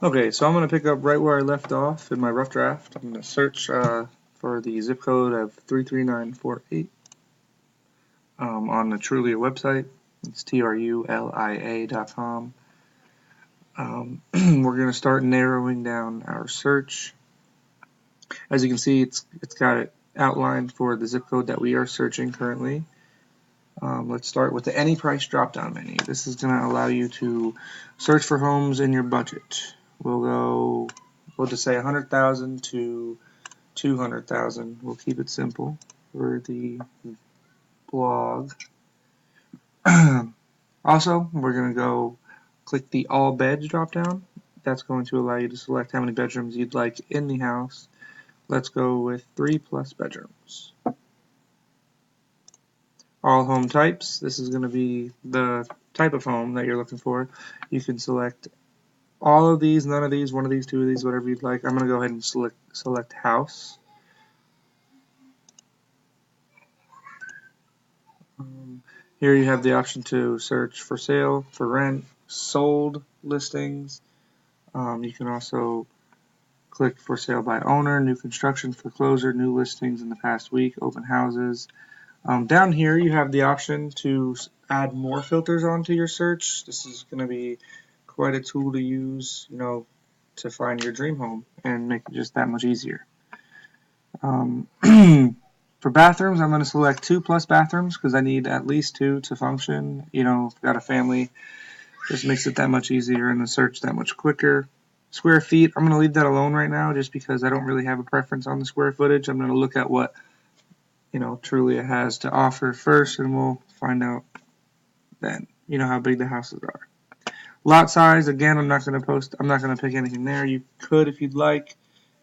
Okay, so I'm going to pick up right where I left off in my rough draft. I'm going to search for the zip code of 33948 on the Trulia website. It's trulia.com. We're going to start narrowing down our search. As you can see, it's got it outlined for the zip code that we are searching currently. Let's start with the Any Price drop-down menu. This is going to allow you to search for homes in your budget. We'll just say 100,000 to 200,000. We'll keep it simple for the blog. Also, we're going to go click the All Beds drop-down. That's going to allow you to select how many bedrooms you'd like in the house. Let's go with 3+ bedrooms. All home types. This is going to be the type of home that you're looking for. You can select all of these, none of these, one of these, two of these, whatever you'd like. I'm going to go ahead and select house. Here you have the option to search for sale, for rent, sold listings. You can also click for sale by owner, new construction, foreclosure, new listings in the past week, open houses. Down here you have the option to add more filters onto your search. This is going to be quite a tool to use, to find your dream home and make it just that much easier. For bathrooms, I'm going to select 2+ bathrooms because I need at least 2 to function. If I've got a family, just makes it that much easier and the search that much quicker. Square feet, I'm going to leave that alone right now just because I don't really have a preference on the square footage. I'm going to look at what Trulia has to offer first, and we'll find out then how big the houses are. Lot size, again, I'm not going to pick anything there. You could if you'd like.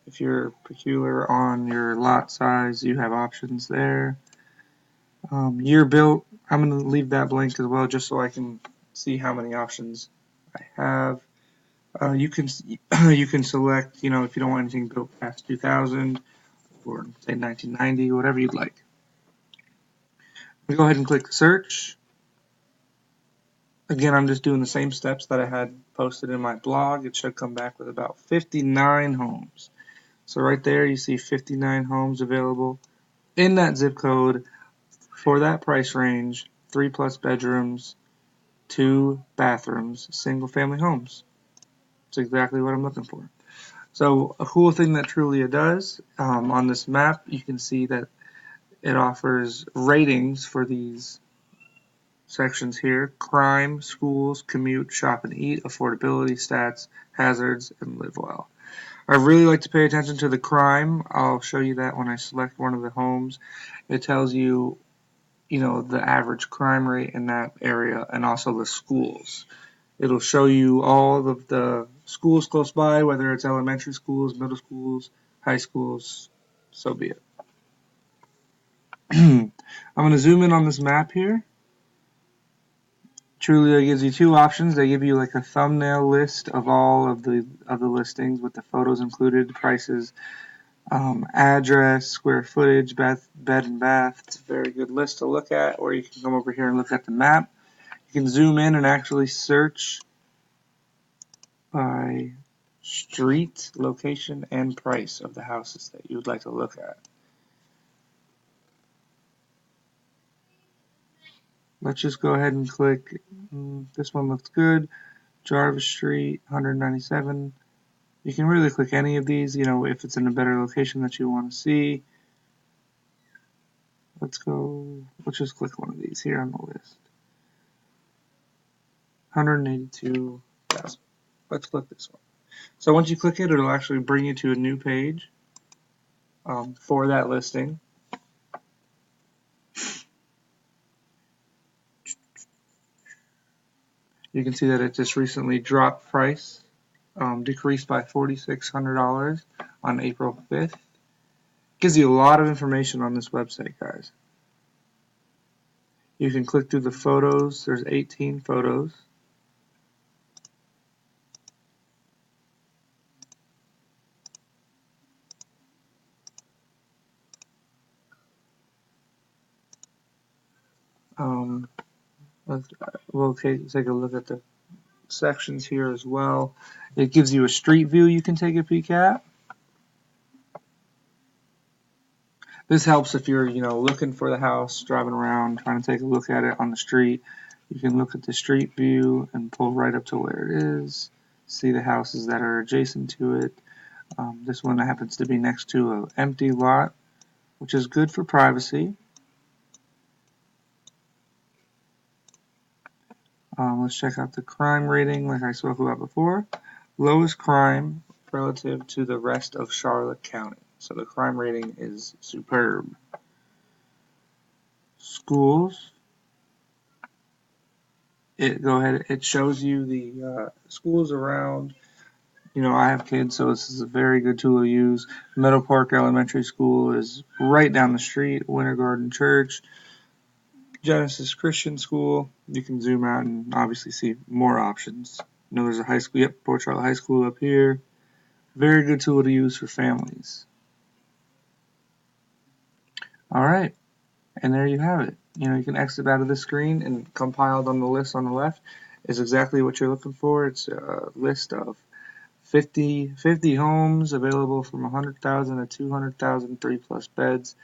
If you're peculiar on your lot size, you have options there. Year built, I'm going to leave that blank as well just so I can see how many options I have. You can select, if you don't want anything built past 2000 or say 1990, whatever you'd like. We go ahead and click search. Again, I'm just doing the same steps that I had posted in my blog. It should come back with about 59 homes. So right there you see 59 homes available in that zip code for that price range, 3+ bedrooms, 2 bathrooms, single family homes. It's exactly what I'm looking for. So a cool thing that Trulia does, on this map, you can see that it offers ratings for these sections here: crime, schools, commute, shop and eat, affordability, stats, hazards, and live well. I really like to pay attention to the crime. I'll show you that when I select one of the homes. It tells you, the average crime rate in that area and also the schools. It'll show you all of the schools close by, whether it's elementary schools, middle schools, high schools, so be it. I'm going to zoom in on this map here. Trulia gives you 2 options. They give you like a thumbnail list of all of the listings with the photos included, prices, address, square footage, bed and bath. It's a very good list to look at. Or you can come over here and look at the map. You can zoom in and actually search by street, location, and price of the houses that you would like to look at. Let's just go ahead and click. This one looks good. Jarvis Street, 197. You can really click any of these, if it's in a better location that you want to see. Let's just click one of these here on the list. 182,000. Let's click this one. So once you click it, it'll actually bring you to a new page for that listing. You can see that it just recently dropped price, decreased by $4,600 on April 5th. Gives you a lot of information on this website, guys. You can click through the photos. There's 18 photos. We'll take a look at the sections here as well. It gives you a street view you can take a peek at. This helps if you're, looking for the house, driving around, trying to take a look at it on the street. You can look at the street view and pull right up to where it is, see the houses that are adjacent to it. This one happens to be next to an empty lot, which is good for privacy. Let's check out the crime rating, like I spoke about before. Lowest crime relative to the rest of Charlotte County. So the crime rating is superb. Schools. It shows you the schools around. I have kids, so this is a very good tool to use. Meadow Park Elementary School is right down the street. Winter Garden Church, Genesis Christian School. You can zoom out and obviously see more options. There's a high school. Yep, Port Charlotte High School up here. Very good tool to use for families. All right, and there you have it. You can exit out of the screen, and compiled on the list on the left is exactly what you're looking for. It's a list of 50 homes available from 100,000 to 200,000, 3+ beds,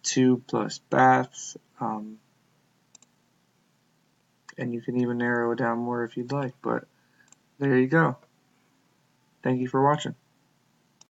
2+ baths, and you can even narrow it down more if you'd like. But there you go. Thank you for watching.